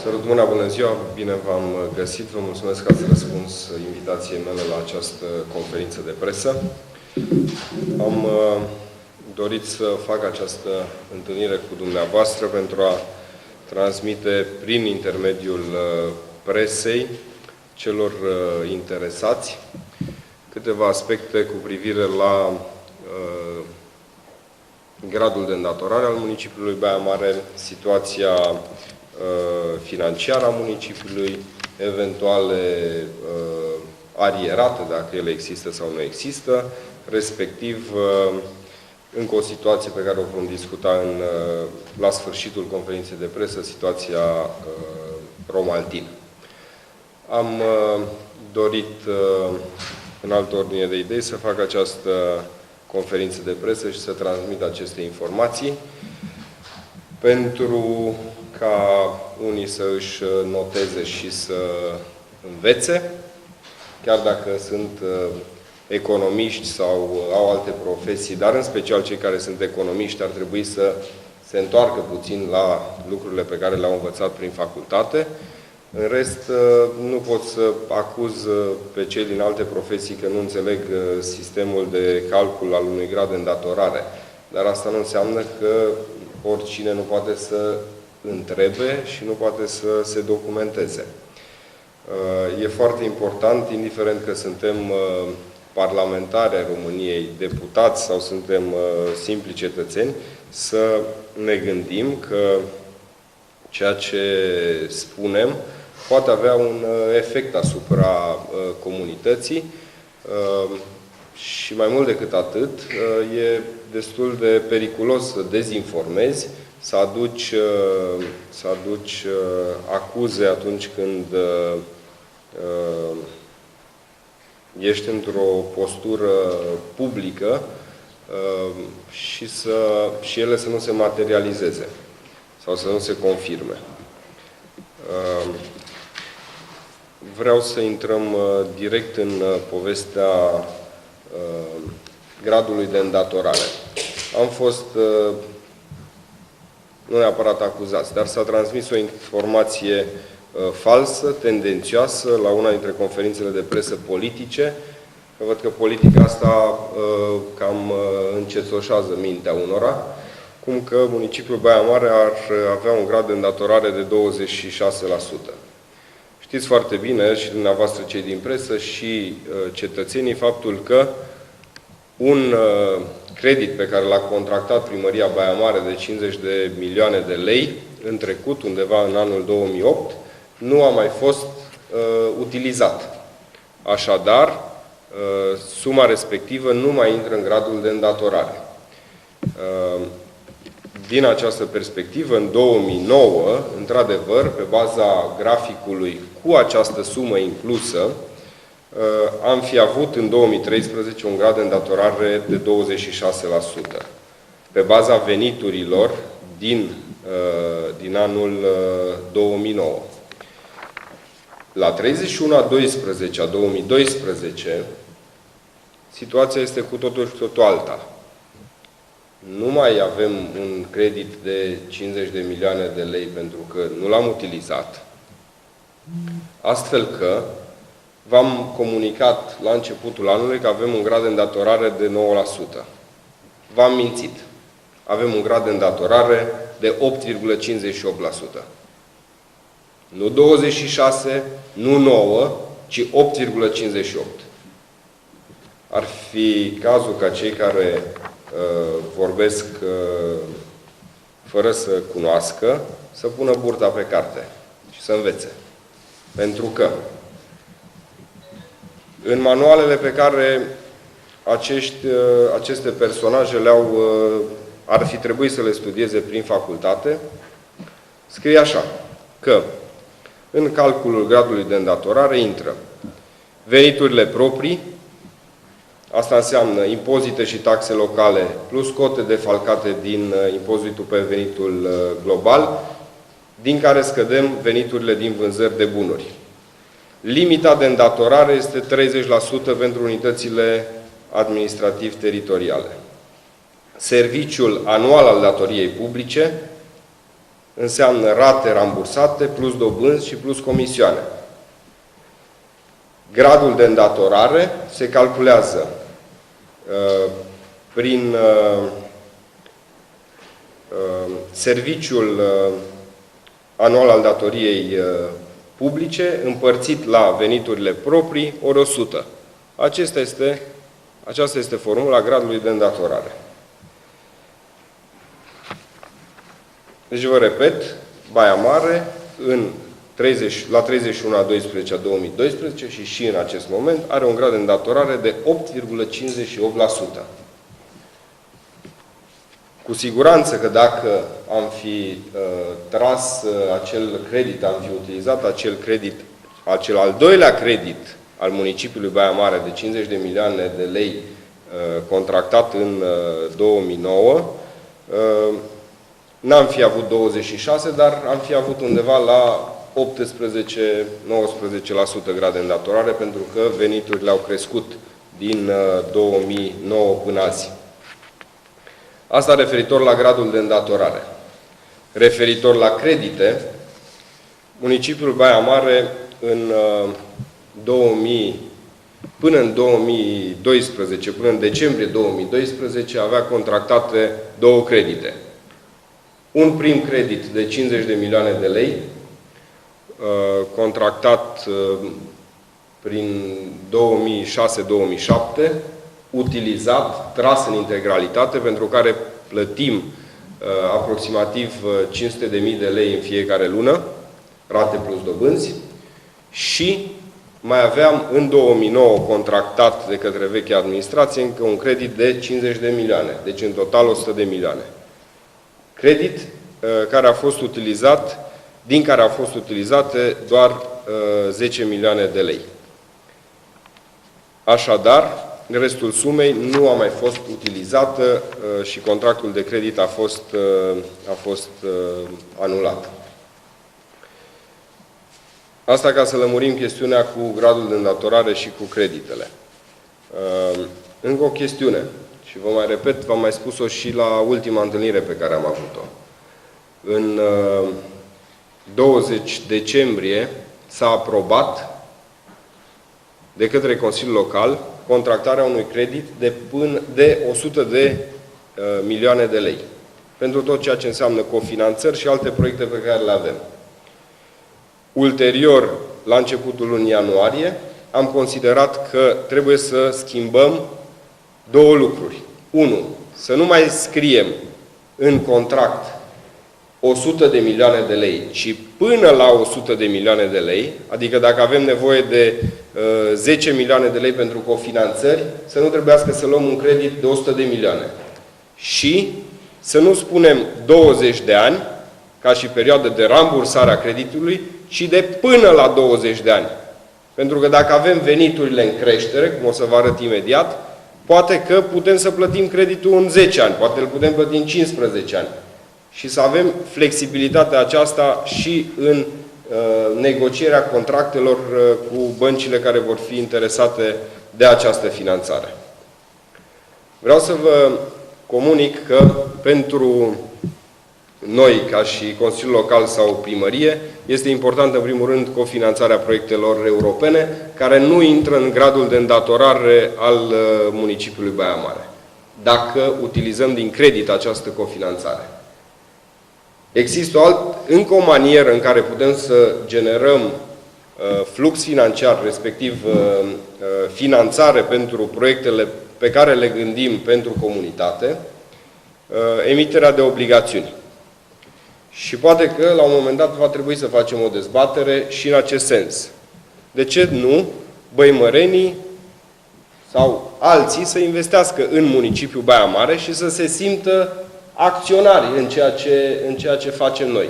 Sărut mâna, bună ziua, bine v-am găsit. Vă mulțumesc că ați răspuns invitației mele la această conferință de presă. Am dorit să fac această întâlnire cu dumneavoastră pentru a transmite prin intermediul presei celor interesați câteva aspecte cu privire la gradul de îndatorare al municipiului Baia Mare, situația financiară a municipiului, eventuale arierate, dacă ele există sau nu există, respectiv încă o situație pe care o vom discuta la sfârșitul conferinței de presă, situația Romaltin. Am dorit, în altă ordine de idei, să fac această conferință de presă și să transmit aceste informații pentru ca unii să își noteze și să învețe, chiar dacă sunt economiști sau au alte profesii, dar în special cei care sunt economiști ar trebui să se întoarcă puțin la lucrurile pe care le-au învățat prin facultate. În rest, nu pot să acuz pe cei din alte profesii că nu înțeleg sistemul de calcul al unui grad de îndatorare. Dar asta nu înseamnă că oricine nu poate să întrebe și nu poate să se documenteze. E foarte important, indiferent că suntem parlamentari ai României, deputați sau suntem simpli cetățeni, să ne gândim că ceea ce spunem poate avea un efect asupra comunității și mai mult decât atât, e destul de periculos să dezinformezi, să aduci acuze atunci când ești într-o postură publică și ele să nu se materializeze sau să nu se confirme. Vreau să intrăm direct în povestea gradului de îndatorare. Am fost nu neapărat acuzați, dar s-a transmis o informație falsă, tendențioasă, la una dintre conferințele de presă politice. Văd că politica asta cam încețoșează mintea unora, cum că municipiul Baia Mare ar avea un grad de îndatorare de 26%. Știți foarte bine, și dumneavoastră cei din presă și cetățenii, faptul că un credit pe care l-a contractat Primăria Baia Mare de 50 de milioane de lei în trecut, undeva în anul 2008, nu a mai fost utilizat. Așadar, suma respectivă nu mai intră în gradul de îndatorare. Din această perspectivă, în 2009, într-adevăr, pe baza graficului cu această sumă inclusă, am fi avut în 2013 un grad de îndatorare de 26%. Pe baza veniturilor din anul 2009. La 31/12/2012, situația este cu totul și totul alta. Nu mai avem un credit de 50 de milioane de lei pentru că nu l-am utilizat. Astfel că v-am comunicat la începutul anului că avem un grad de îndatorare de 9%. V-am mințit. Avem un grad de îndatorare de 8,58%. Nu 26, nu 9, ci 8,58. Ar fi cazul ca cei care vorbesc fără să cunoască, să pună burta pe carte și să învețe. Pentru că în manualele pe care aceste personaje ar fi trebuit să le studieze prin facultate, scrie așa, că în calculul gradului de îndatorare intră veniturile proprii, asta înseamnă impozite și taxe locale, plus cote defalcate din impozitul pe venitul global, din care scădem veniturile din vânzări de bunuri. Limita de îndatorare este 30% pentru unitățile administrativ-teritoriale. Serviciul anual al datoriei publice înseamnă rate rambursate, plus dobânzi și plus comisioane. Gradul de îndatorare se calculează prin serviciul anual al datoriei publice, împărțit la veniturile proprii, ori 100. Aceasta este formula gradului de îndatorare. Deci vă repet, Baia Mare la 31/12/2012 și în acest moment are un grad de îndatorare de 8,58%. Cu siguranță că dacă am fi tras acel credit, am fi utilizat acel credit, acel al doilea credit al municipiului Baia Mare de 50 de milioane de lei contractat în 2009, n-am fi avut 26, dar am fi avut undeva la 18-19% grad de îndatorare, pentru că veniturile au crescut din 2009 până azi. Asta referitor la gradul de îndatorare. Referitor la credite, municipiul Baia Mare până în 2012, până în decembrie 2012, avea contractate 2 credite. Un prim credit de 50 de milioane de lei, contractat prin 2006-2007, utilizat, tras în integralitate, pentru care plătim aproximativ 500.000 de lei în fiecare lună, rate plus dobânzi, și mai aveam în 2009 contractat de către vechea administrație încă un credit de 50 de milioane, deci în total 100 de milioane. Credit care a fost utilizat, din care au fost utilizate doar 10 milioane de lei. Așadar, restul sumei nu a mai fost utilizată și contractul de credit a fost anulat. Asta ca să lămurim chestiunea cu gradul de îndatorare și cu creditele. Încă o chestiune, și vă mai repet, v-am mai spus-o și la ultima întâlnire pe care am avut-o. În 20 decembrie s-a aprobat de către Consiliul Local contractarea unui credit de 100 de milioane de lei pentru tot ceea ce înseamnă cofinanțări și alte proiecte pe care le avem. Ulterior, la începutul lunii ianuarie, am considerat că trebuie să schimbăm 2 lucruri. 1. Să nu mai scriem în contract 100 de milioane de lei, ci până la 100 de milioane de lei, adică dacă avem nevoie de 10 milioane de lei pentru cofinanțări, să nu trebuiască să luăm un credit de 100 de milioane. Și să nu spunem 20 de ani, ca și perioadă de rambursare a creditului, ci de până la 20 de ani. Pentru că dacă avem veniturile în creștere, cum o să vă arăt imediat, poate că putem să plătim creditul în 10 ani, poate îl putem plăti în 15 ani. Și să avem flexibilitatea aceasta și în negocierea contractelor cu băncile care vor fi interesate de această finanțare. Vreau să vă comunic că pentru noi, ca și Consiliul Local sau Primărie, este importantă, în primul rând, cofinanțarea proiectelor europene, care nu intră în gradul de îndatorare al municipiului Baia Mare, dacă utilizăm din credit această cofinanțare. Există încă o manieră în care putem să generăm flux financiar, respectiv finanțare pentru proiectele pe care le gândim pentru comunitate, emiterea de obligațiuni. Și poate că, la un moment dat, va trebui să facem o dezbatere și în acest sens. De ce nu băimărenii sau alții să investească în municipiul Baia Mare și să se simtă acționari în ceea ce facem noi.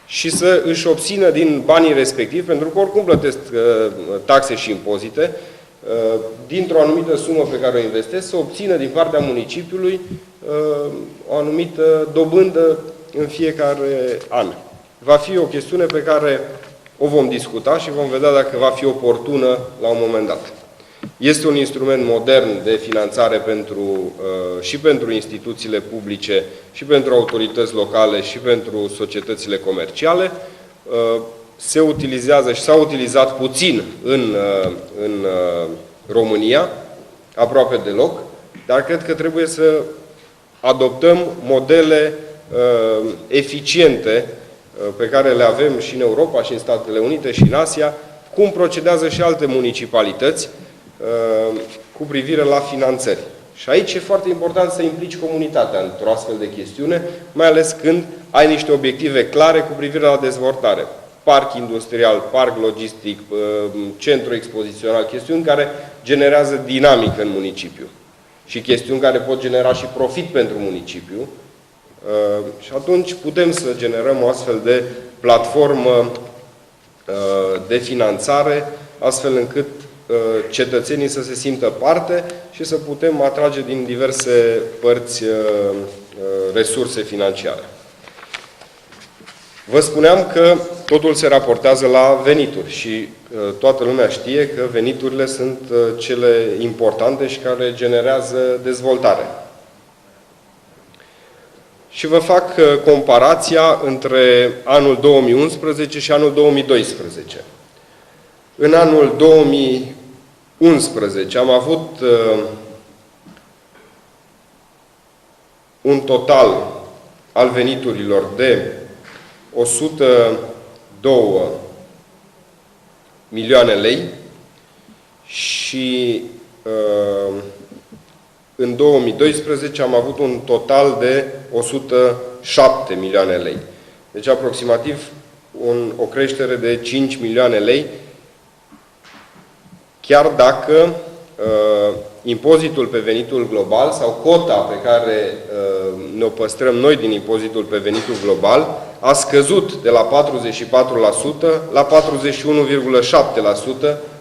Și să își obțină din banii respectivi, pentru că oricum plătesc taxe și impozite, dintr-o anumită sumă pe care o investesc, să obțină din partea municipiului o anumită dobândă în fiecare an. Va fi o chestiune pe care o vom discuta și vom vedea dacă va fi oportună la un moment dat. Este un instrument modern de finanțare și pentru instituțiile publice, și pentru autorități locale, și pentru societățile comerciale. Se utilizează și s-a utilizat puțin în România, aproape deloc, dar cred că trebuie să adoptăm modele eficiente pe care le avem și în Europa, și în Statele Unite, și în Asia, cum procedează și alte municipalități cu privire la finanțări. Și aici e foarte important să implici comunitatea într-o astfel de chestiune, mai ales când ai niște obiective clare cu privire la dezvoltare. Parc industrial, parc logistic, centru expozițional, chestiuni care generează dinamică în municipiu și chestiuni care pot genera și profit pentru municipiu. Și atunci putem să generăm o astfel de platformă de finanțare, astfel încât cetățenii să se simtă parte și să putem atrage din diverse părți resurse financiare. Vă spuneam că totul se raportează la venituri și toată lumea știe că veniturile sunt cele importante și care generează dezvoltare. Și vă fac comparația între anul 2011 și anul 2012. În anul 2011 am avut un total al veniturilor de 102 milioane lei și în 2012 am avut un total de 107 milioane lei. Deci aproximativ o creștere de 5 milioane lei, chiar dacă impozitul pe venitul global sau cota pe care ne-o păstrăm noi din impozitul pe venitul global a scăzut de la 44% la 41,7%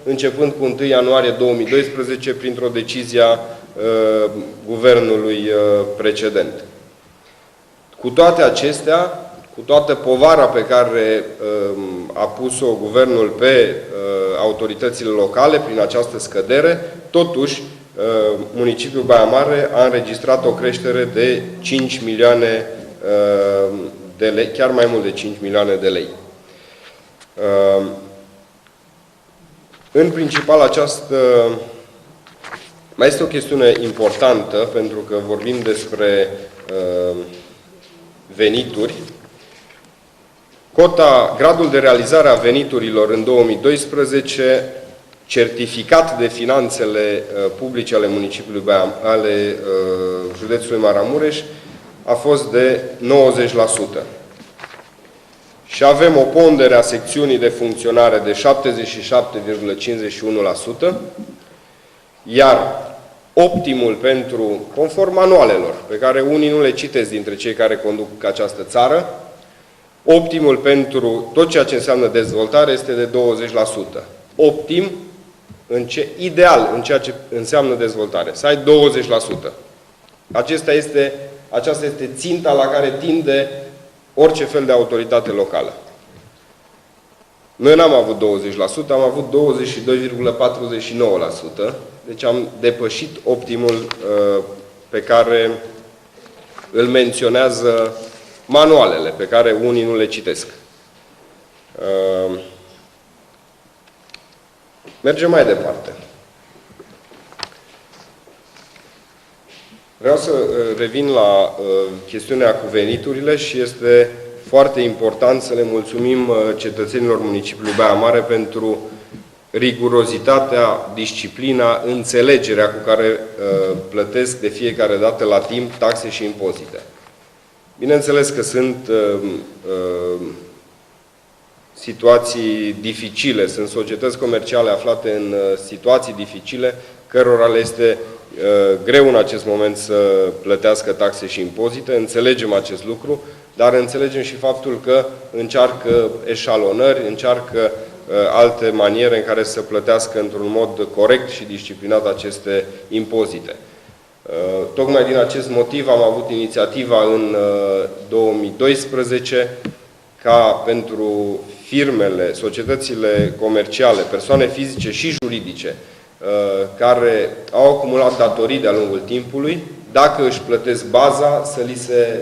începând cu 1 ianuarie 2012 printr-o decizie a guvernului precedent. Cu toate acestea, cu toată povara pe care a pus-o guvernul pe autoritățile locale prin această scădere, totuși municipiul Baia Mare a înregistrat o creștere de 5 milioane de lei, chiar mai mult de 5 milioane de lei. În principal, mai este o chestiune importantă, pentru că vorbim despre venituri. Gradul de realizare a veniturilor în 2012, certificat de finanțele publice ale municipiului ale județului Maramureș, a fost de 90%. Și avem o pondere a secțiunii de funcționare de 77,51%, iar optimul conform manualelor, pe care unii nu le citesc dintre cei care conduc această țară, optimul pentru tot ceea ce înseamnă dezvoltare este de 20%. Optim, ideal în ceea ce înseamnă dezvoltare, să ai 20%. Aceasta este ținta la care tinde orice fel de autoritate locală. Noi n-am avut 20%, am avut 22,49%, deci am depășit optimul pe care îl menționează manualele, pe care unii nu le citesc. Mergem mai departe. Vreau să revin la chestiunea cu veniturile și este foarte important să le mulțumim cetățenilor municipiului Baia Mare pentru rigurozitatea, disciplina, înțelegerea cu care plătesc de fiecare dată la timp taxe și impozite. Bineînțeles că sunt situații dificile, sunt societăți comerciale aflate în situații dificile, cărora le este greu în acest moment să plătească taxe și impozite, înțelegem acest lucru, dar înțelegem și faptul că încearcă eșalonări, încearcă alte maniere în care să plătească într-un mod corect și disciplinat aceste impozite. Tocmai din acest motiv am avut inițiativa în 2012 ca pentru firmele, societățile comerciale, persoane fizice și juridice, care au acumulat datorii de-a lungul timpului, dacă își plătesc baza, să li se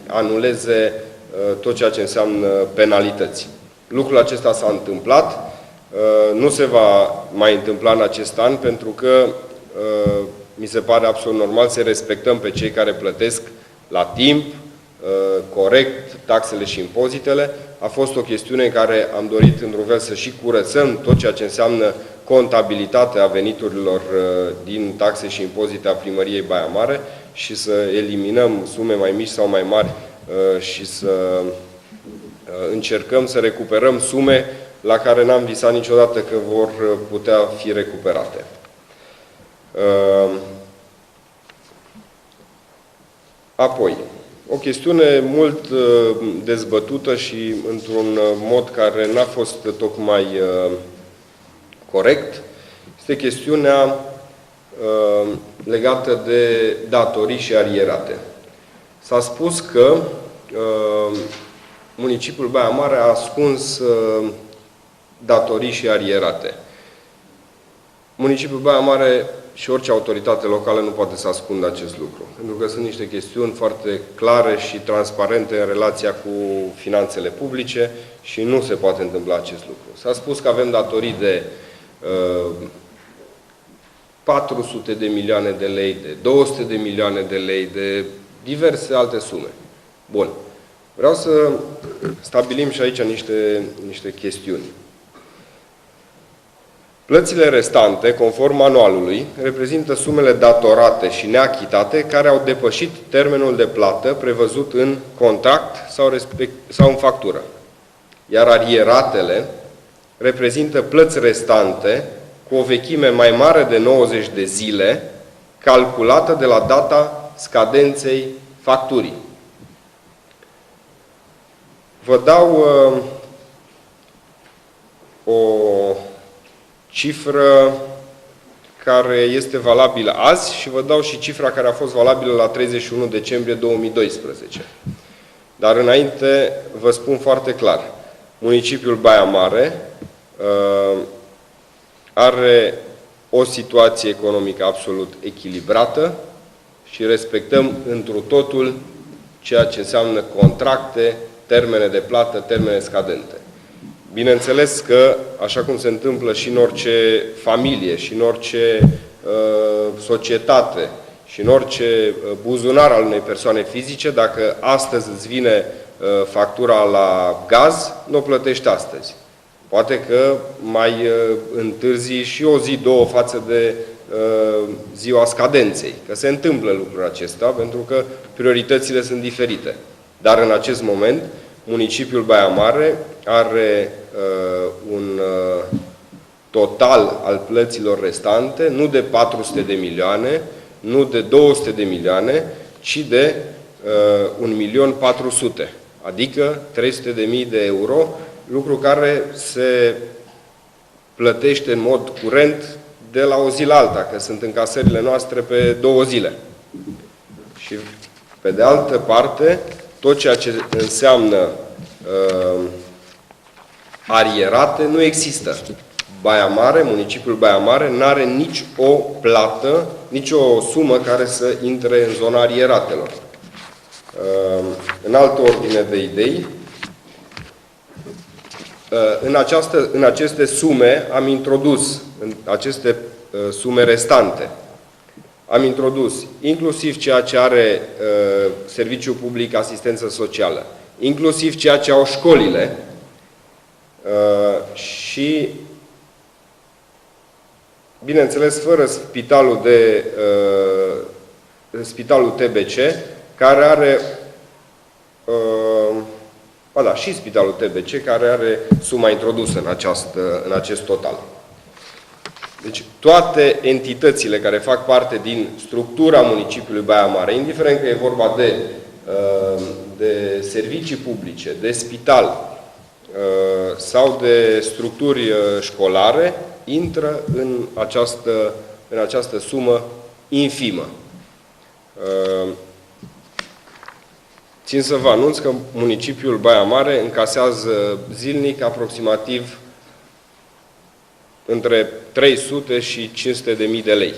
anuleze tot ceea ce înseamnă penalități. Lucrul acesta s-a întâmplat, nu se va mai întâmpla în acest an, pentru că mi se pare absolut normal să respectăm pe cei care plătesc la timp, corect, taxele și impozitele. A fost o chestiune în care am dorit într-un fel să și curățăm tot ceea ce înseamnă contabilitatea veniturilor din taxe și impozite a Primăriei Baia Mare și să eliminăm sume mai mici sau mai mari și să încercăm să recuperăm sume la care n-am visat niciodată că vor putea fi recuperate. Apoi, o chestiune mult dezbătută și într-un mod care n-a fost tocmai corect, este chestiunea legată de datorii și arierate. S-a spus că municipiul Baia Mare a ascuns datorii și arierate. Municipiul Baia Mare și orice autoritate locală nu poate să ascundă acest lucru, pentru că sunt niște chestiuni foarte clare și transparente în relația cu finanțele publice și nu se poate întâmpla acest lucru. S-a spus că avem datorii de 400 de milioane de lei, de 200 de milioane de lei, de diverse alte sume. Bun. Vreau să stabilim și aici niște chestiuni. Plățile restante, conform manualului, reprezintă sumele datorate și neachitate care au depășit termenul de plată prevăzut în contract sau în factură. Iar arieratele reprezintă plăți restante cu o vechime mai mare de 90 de zile, calculată de la data scadenței facturii. Vă dau o cifră care este valabilă azi și vă dau și cifra care a fost valabilă la 31 decembrie 2012. Dar înainte vă spun foarte clar. Municipiul Baia Mare are o situație economică absolut echilibrată și respectăm întru totul ceea ce înseamnă contracte, termene de plată, termene scadente. Bineînțeles că, așa cum se întâmplă și în orice familie, și în orice societate, și în orice buzunar al unei persoane fizice, dacă astăzi îți vine factura la gaz, nu o plătești astăzi. Poate că mai întârzi și o zi, două față de ziua scadenței. Că se întâmplă lucrul acesta, pentru că prioritățile sunt diferite. Dar în acest moment, municipiul Baia Mare are un total al plăților restante, nu de 400 de milioane, nu de 200 de milioane, ci de 1.400.000, adică 300.000 de euro, lucru care se plătește în mod curent de la o zi la alta, că sunt încasările noastre pe 2 zile. Și pe de altă parte, tot ceea ce înseamnă arierate nu există. Baia Mare, municipiul Baia Mare, nu are nici o plată, nici o sumă care să intre în zona arieratelor. În altă ordine de idei, în aceste sume am introdus, în aceste sume restante, am introdus inclusiv ceea ce are Serviciul Public Asistență Socială, inclusiv ceea ce au școlile și, bineînțeles, fără spitalul TBC, care are, și spitalul TBC, care are suma introdusă în acest total. Deci, toate entitățile care fac parte din structura municipiului Baia Mare, indiferent că e vorba de servicii publice, de spital sau de structuri școlare, intră în această sumă infimă. Țin să vă anunț că municipiul Baia Mare încasează zilnic aproximativ între 300 și 500.000 de lei.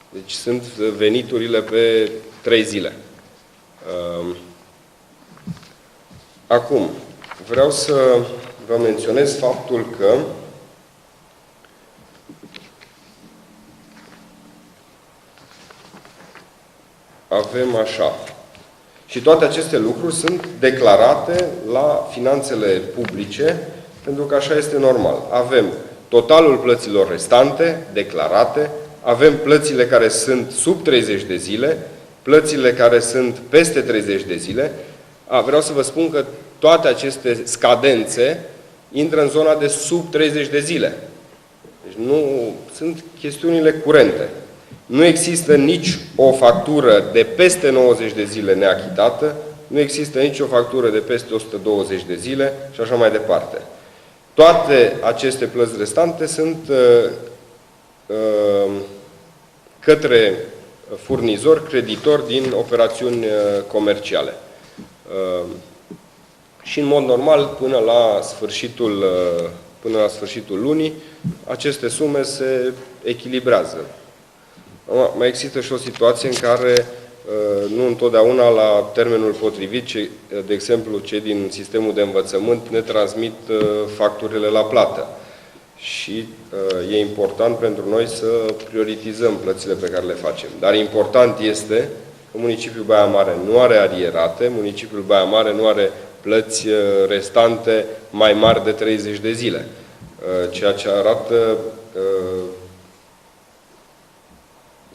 Deci sunt veniturile pe 3 zile. Acum, vreau să vă menționez faptul că avem așa. Și toate aceste lucruri sunt declarate la finanțele publice, pentru că așa este normal. Avem totalul plăților restante, declarate, avem plățile care sunt sub 30 de zile, plățile care sunt peste 30 de zile. Vreau să vă spun că toate aceste scadențe intră în zona de sub 30 de zile. Deci nu sunt chestiunile curente. Nu există nici o factură de peste 90 de zile neachitată, nu există nici o factură de peste 120 de zile și așa mai departe. Toate aceste plăți restante sunt către furnizori, creditori din operațiuni comerciale. Și în mod normal, până la sfârșitul lunii, aceste sume se echilibrează. Mai există și o situație în care nu întotdeauna la termenul potrivit, de exemplu, cei din sistemul de învățământ ne transmit facturile la plată. Și e important pentru noi să prioritizăm plățile pe care le facem. Dar important este că municipiul Baia Mare nu are arierate, municipiul Baia Mare nu are plăți restante mai mari de 30 de zile. Ceea ce arată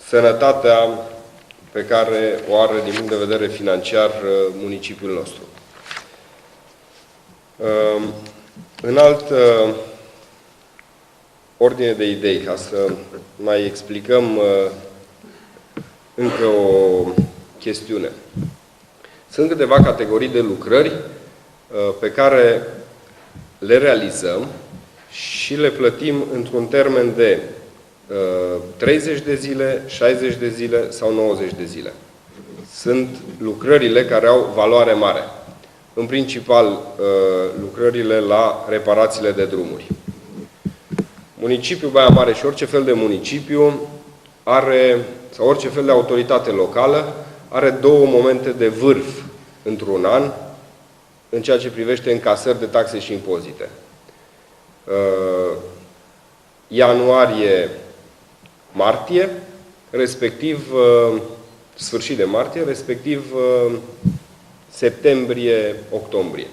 sănătatea pe care o are din punct de vedere financiar municipiul nostru. În altă ordine de idei, ca să mai explicăm încă o chestiune. Sunt câteva categorii de lucrări pe care le realizăm și le plătim într-un termen de 30 de zile, 60 de zile sau 90 de zile. Sunt lucrările care au valoare mare. În principal, lucrările la reparațiile de drumuri. Municipiul Baia Mare și orice fel de municipiu are, sau orice fel de autoritate locală, are două momente de vârf într-un an în ceea ce privește încasări de taxe și impozite. Ianuarie-martie, respectiv sfârșit de martie, respectiv septembrie-octombrie.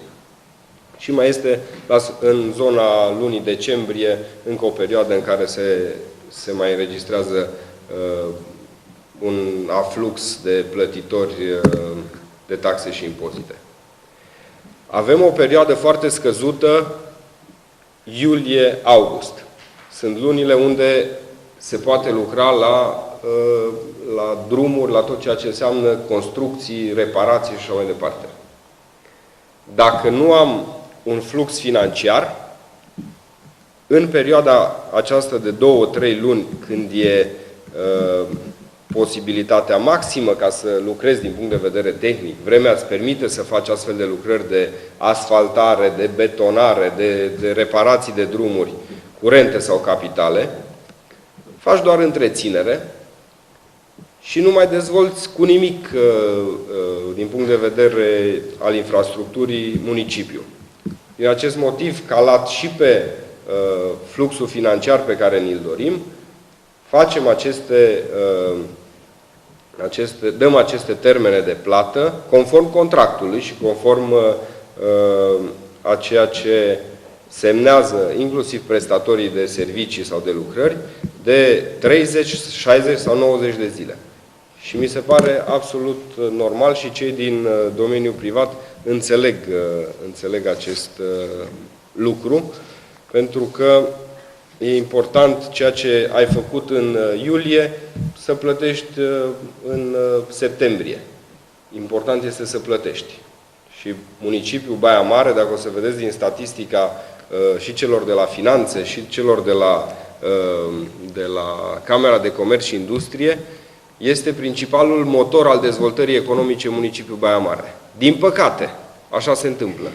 Și mai este în zona lunii decembrie încă o perioadă în care se mai înregistrează un aflux de plătitori de taxe și impozite. Avem o perioadă foarte scăzută, iulie-august. Sunt lunile unde se poate lucra la drumuri, la tot ceea ce înseamnă construcții, reparații și așa mai departe. Dacă nu am un flux financiar, în perioada aceasta de 2-3 luni, când e posibilitatea maximă ca să lucrezi din punct de vedere tehnic, vremea îți permite să faci astfel de lucrări de asfaltare, de betonare, de reparații de drumuri curente sau capitale, faci doar întreținere și nu mai dezvolți cu nimic din punct de vedere al infrastructurii municipiul. Din acest motiv, calat și pe fluxul financiar pe care ni-l dorim, facem dăm aceste termene de plată conform contractului și conform a ceea ce semnează inclusiv prestatorii de servicii sau de lucrări de 30, 60 sau 90 de zile. Și mi se pare absolut normal și cei din domeniul privat înțeleg acest lucru, pentru că e important ceea ce ai făcut în iulie să plătești în septembrie. Important este să plătești. Și municipiul Baia Mare, dacă o să vedeți din statistica și celor de la finanțe și celor de la Camera de Comerț și Industrie, este principalul motor al dezvoltării economice municipiul Baia Mare. Din păcate, așa se întâmplă.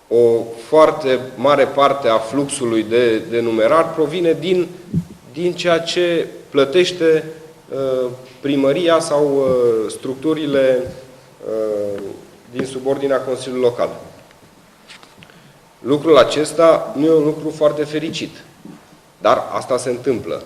o foarte mare parte a fluxului de numerar provine din ceea ce plătește primăria sau structurile din subordinea Consiliului Local. Lucrul acesta nu e un lucru foarte fericit, dar asta se întâmplă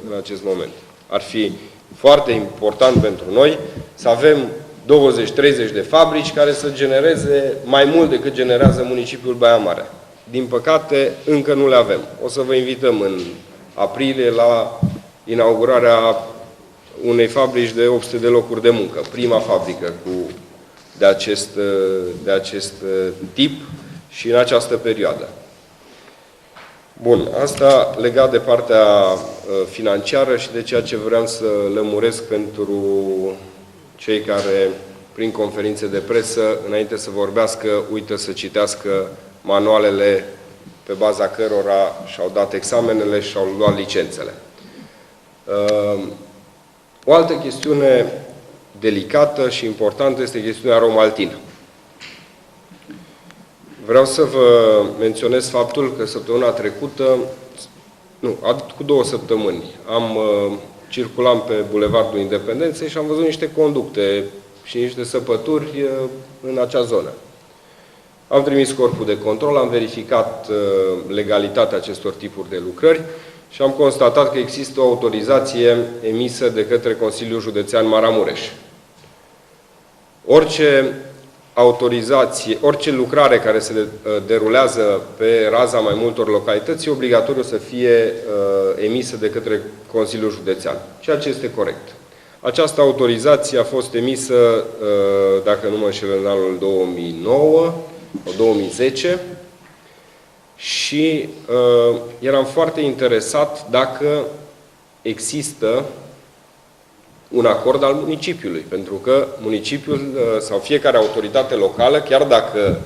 în acest moment. Ar fi foarte important pentru noi să avem 20-30 de fabrici care să genereze mai mult decât generează municipiul Baia Mare. Din păcate, încă nu le avem. O să vă invităm în aprilie la inaugurarea unei fabrici de 800 de locuri de muncă. Prima fabrică de acest tip și în această perioadă. Bun, asta legat de partea financiară și de ceea ce vreau să lămuresc pentru cei care, prin conferințe de presă, înainte să vorbească, uită să citească manualele pe baza cărora și-au dat examenele și și-au luat licențele. O altă chestiune delicată și importantă este chestiunea Romaltin. Vreau să vă menționez faptul că săptămâna trecută, cu 2 săptămâni, circulam pe Bulevardul Independenței și am văzut niște conducte și niște săpături în acea zonă. Am trimis corpul de control, am verificat legalitatea acestor tipuri de lucrări și am constatat că există o autorizație emisă de către Consiliul Județean Maramureș. Orice lucrare care se derulează pe raza mai multor localități e obligatoriu să fie emisă de către Consiliul Județean, ceea ce este corect. Această autorizație a fost emisă, dacă nu mă înșel, în anul 2009 sau 2010 și eram foarte interesat dacă există un acord al municipiului, pentru că municipiul sau fiecare autoritate locală, chiar dacă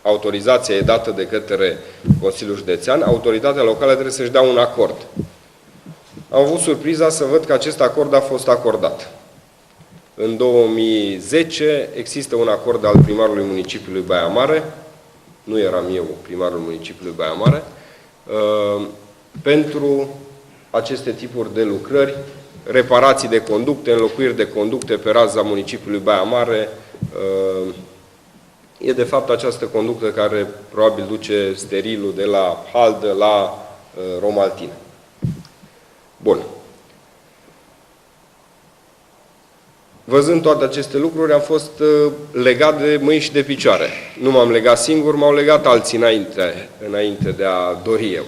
autorizația e dată de către Consiliul Județean, autoritatea locală trebuie să-și dea un acord. Am avut surpriza să văd că acest acord a fost acordat. În 2010 există un acord al primarului municipiului Baia Mare, nu eram eu primarul municipiului Baia Mare, pentru aceste tipuri de lucrări, reparații de conducte, înlocuiri de conducte pe raza municipiului Baia Mare. E de fapt această conductă care probabil duce sterilul de la Haldă la Romaltin. Bun. Văzând toate aceste lucruri, am fost legat de mâini și de picioare. Nu m-am legat singur, m-au legat alții înainte de a dori eu.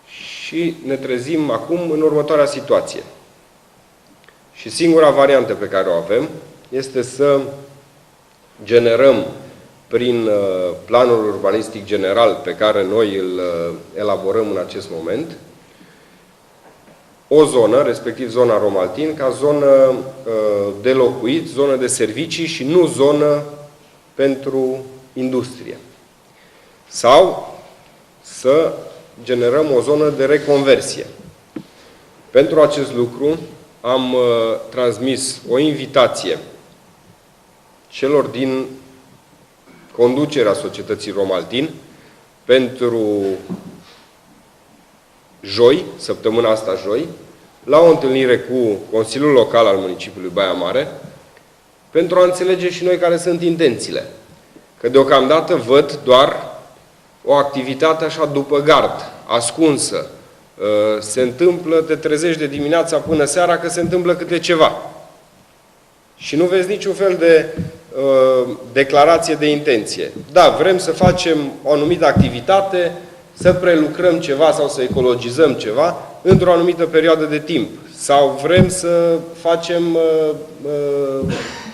Și ne trezim acum în următoarea situație. Și singura variantă pe care o avem este să generăm prin planul urbanistic general pe care noi îl elaborăm în acest moment, o zonă, respectiv zona Romaltin, ca zonă de locuit, zonă de servicii și nu zonă pentru industrie. Sau să generăm o zonă de reconversie. Pentru acest lucru am transmis o invitație celor din conducerea societății Romaltin pentru joi, săptămâna asta joi, la o întâlnire cu Consiliul Local al municipiului Baia Mare, pentru a înțelege și noi care sunt intențiile. Că deocamdată văd doar o activitate așa după gard, ascunsă. Se întâmplă, te trezești de dimineața până seara că se întâmplă câte ceva. Și nu vezi niciun fel de declarație de intenție. Da, vrem să facem o anumită activitate, să prelucrăm ceva sau să ecologizăm ceva într-o anumită perioadă de timp. Sau vrem să facem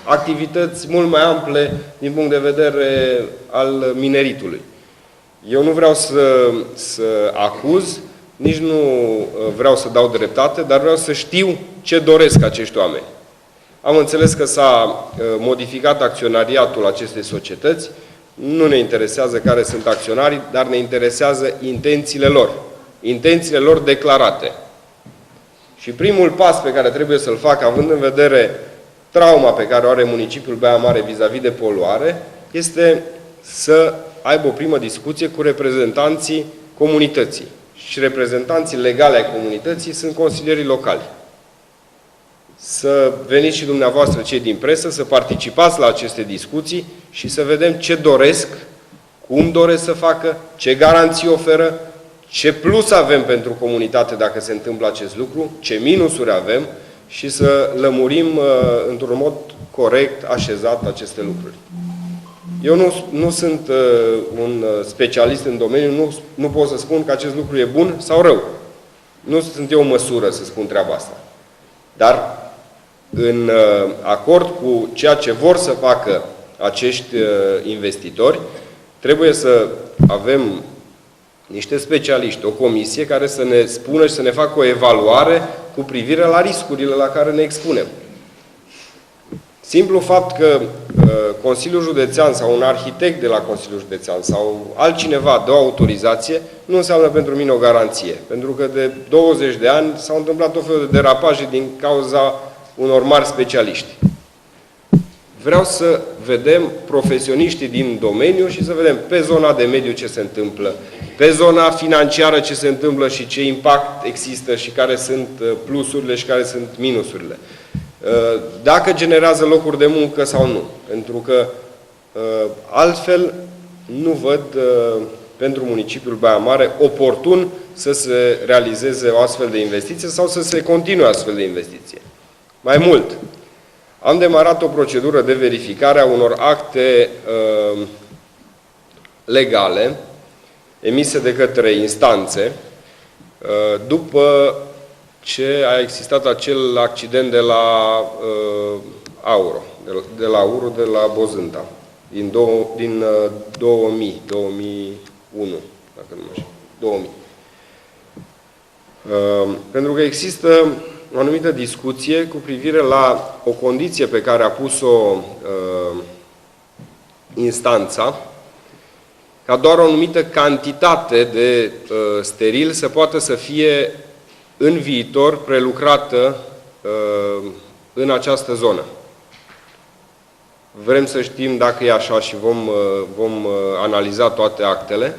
activități mult mai ample din punct de vedere al mineritului. Eu nu vreau să acuz, nici nu vreau să dau dreptate, dar vreau să știu ce doresc acești oameni. Am înțeles că s-a modificat acționariatul acestei societăți. Nu ne interesează care sunt acționarii, dar ne interesează intențiile lor. Intențiile lor declarate. Și primul pas pe care trebuie să-l facă, având în vedere trauma pe care o are municipiul Baia Mare vis-a-vis de poluare, este să aibă o primă discuție cu reprezentanții comunității. Și reprezentanții legale ai comunității sunt consilierii locali. Să veniți și dumneavoastră, cei din presă, să participați la aceste discuții și să vedem ce doresc, cum doresc să facă, ce garanții oferă, ce plus avem pentru comunitate dacă se întâmplă acest lucru, ce minusuri avem și să lămurim într-un mod corect, așezat aceste lucruri. Eu nu sunt un specialist în domeniu, nu pot să spun că acest lucru e bun sau rău. Nu sunt eu în măsură să spun treaba asta. Dar în acord cu ceea ce vor să facă acești investitori, trebuie să avem niște specialiști, o comisie care să ne spună și să ne facă o evaluare cu privire la riscurile la care ne expunem. Simplu fapt că Consiliul Județean sau un arhitect de la Consiliul Județean sau altcineva dă o autorizație, nu înseamnă pentru mine o garanție. Pentru că de 20 de ani s-au întâmplat tot felul de derapaje din cauza unor mari specialiști. Vreau să vedem profesioniștii din domeniu și să vedem pe zona de mediu ce se întâmplă, pe zona financiară ce se întâmplă și ce impact există și care sunt plusurile și care sunt minusurile. Dacă generează locuri de muncă sau nu. Pentru că altfel nu văd pentru municipiul Baia Mare oportun să se realizeze o astfel de investiție sau să se continue astfel de investiție. Mai mult, am demarat o procedură de verificare a unor acte legale emise de către instanțe după ce a existat acel accident de la Auro, de la Bozânta, din 2001, dacă nu mă știu, 2000. Pentru că există o anumită discuție cu privire la o condiție pe care a pus-o instanța, ca doar o anumită cantitate de steril să poată să fie în viitor prelucrată în această zonă. Vrem să știm dacă e așa și vom analiza toate actele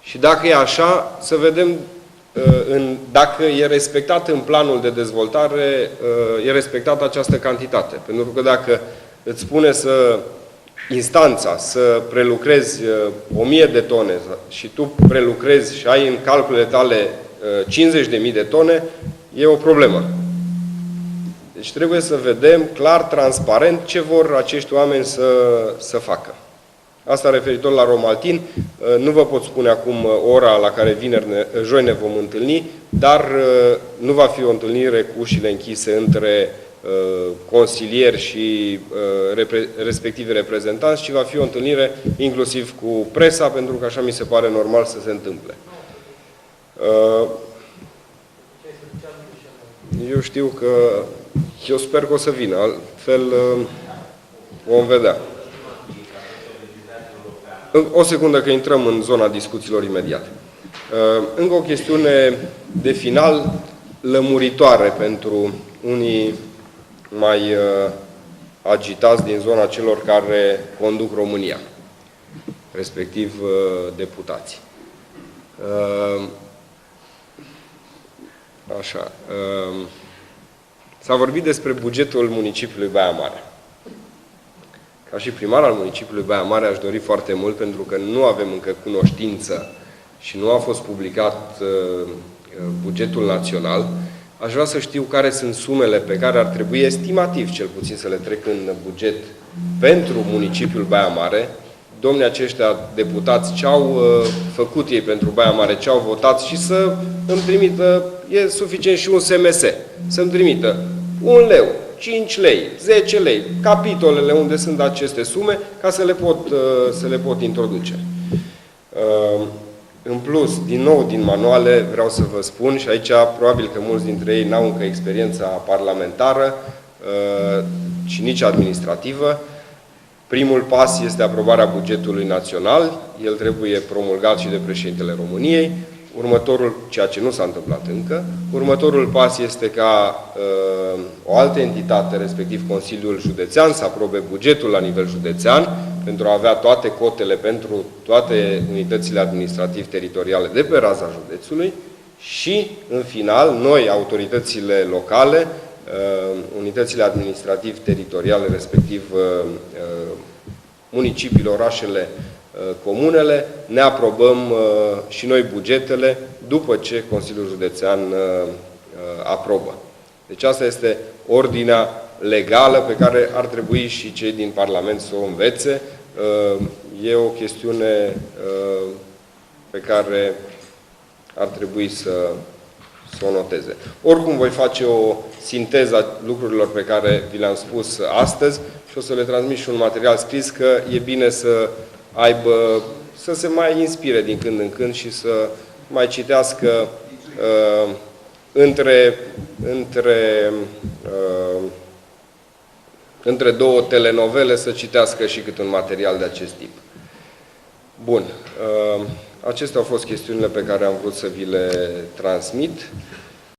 și dacă e așa, să vedem dacă e respectat în planul de dezvoltare, e respectată această cantitate. Pentru că dacă îți spune instanța să prelucrezi 1000 de tone și tu prelucrezi și ai în calculele tale 50.000 de tone, e o problemă. Deci trebuie să vedem clar, transparent, ce vor acești oameni să facă. Asta referitor la Romaltin. Nu vă pot spune acum ora la care joi ne vom întâlni, dar nu va fi o întâlnire cu ușile închise între consilieri și respectivi reprezentanți, ci va fi o întâlnire inclusiv cu presa, pentru că așa mi se pare normal să se întâmple. Eu știu că... Eu sper că o să vină, altfel vom vedea. O secundă că intrăm în zona discuțiilor imediate. Încă o chestiune de final lămuritoare pentru unii mai agitați din zona celor care conduc România, respectiv deputații. Așa. S-a vorbit despre bugetul municipiului Baia Mare. Ca și primar al municipiului Baia Mare aș dori foarte mult, pentru că nu avem încă cunoștință și nu a fost publicat bugetul național. Aș vrea să știu care sunt sumele pe care ar trebui, estimativ cel puțin, să le trec în buget pentru municipiul Baia Mare. Domnii aceștia deputați ce au făcut ei pentru Baia Mare, ce au votat și să îmi trimită, e suficient și un SMS, să-mi trimită 1 leu, 5 lei, 10 lei, capitolele unde sunt aceste sume, ca să le pot introduce. În plus, din nou, din manuale, vreau să vă spun, și aici probabil că mulți dintre ei n-au încă experiența parlamentară și nici administrativă. Primul pas este aprobarea bugetului național, el trebuie promulgat și de președintele României. Următorul, ceea ce nu s-a întâmplat încă, următorul pas este ca o altă entitate, respectiv Consiliul Județean, să aprobe bugetul la nivel județean, pentru a avea toate cotele pentru toate unitățile administrativ-teritoriale de pe raza județului și, în final, noi, autoritățile locale, unitățile administrativ-teritoriale, respectiv municipiile, orașele, comunele, ne aprobăm și noi bugetele după ce Consiliul Județean aprobă. Deci asta este ordinea legală pe care ar trebui și cei din Parlament să o învețe. E o chestiune pe care ar trebui să o noteze. Oricum voi face o sinteză a lucrurilor pe care vi le-am spus astăzi și o să le transmit și un material scris, că e bine să aibă, să se inspire din când în când și să mai citească între două telenovele, să citească și câte un material de acest tip. Bun. Acestea au fost chestiunile pe care am vrut să vi le transmit.